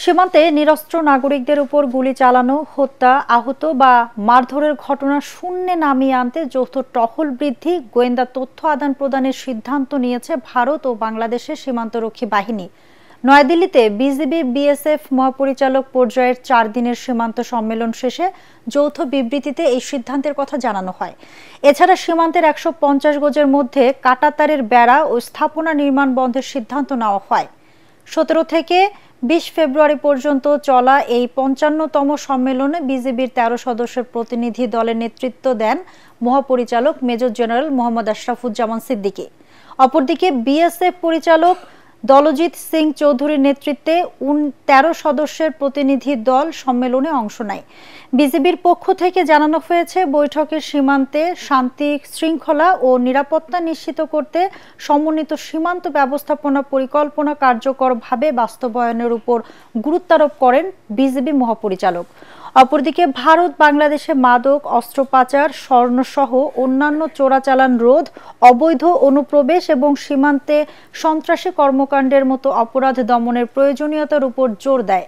সীমান্তে নিরস্ত্র নাগরিকদের উপর গুলি চালানো, হত্যা, আহত বা মারধরের ঘটনা শূন্যে নামিয়ে আনতে যৌথ টহল বৃদ্ধি, গোয়েন্দা তথ্য আদান-প্রদানের সিদ্ধান্ত নিয়েছে ভারত ও বাংলাদেশের সীমান্তরক্ষী বাহিনী। নয়াদিল্লিতে বিজিবি বিএসএফ মহাপরিচালক পর্যায়ের 4 দিনের সীমান্ত সম্মেলন শেষে যৌথ বিবৃতিতে এই সিদ্ধান্তের কথা জানানো হয়। এছাড়া সীমান্তের 150 গজের মধ্যে কাঁটাতারের বেড়া ও স্থাপনা নির্মাণ বন্ধের সিদ্ধান্ত নেওয়া হয়। 17 থেকে 20 ফেব্রুয়ারি পর্যন্ত চলা এই 55তম সম্মেলনে বিজিবির 13 সদস্যের প্রতিনিধি দলের নেতৃত্ব দেন মহাপরিচালক মেজর জেনারেল মোহাম্মদ আশরাফুজ্জামান সিদ্দিকী। অপরদিকে বিএসএফ পরিচালক দলজিৎ সিং চৌধুরীর নেতৃত্বে 13 সদস্যের প্রতিনিধি দল সম্মেলনে অংশ নেয়। বিজিবির পক্ষ থেকে জানানো হয়েছে, বৈঠকে সীমান্তে শান্তি শৃঙ্খলা ও নিরাপত্তা নিশ্চিত করতে সমন্বিত সীমান্ত ব্যবস্থাপনা পরিকল্পনা কার্যকরভাবে বাস্তবায়নের উপর গুরুত্বারোপ করেন বিজিবি মহাপরিচালক। অপরদিকে ভারত বাংলাদেশে মাদক, অস্ত্র পাচার, স্বর্ণসহ অন্যান্য চোরাচালান রোধ, অবৈধ অনুপ্রবেশ এবং সীমান্তে সন্ত্রাসী কর্মকাণ্ডের মতো অপরাধ দমনের প্রয়োজনীয়তার উপর জোর দেয়।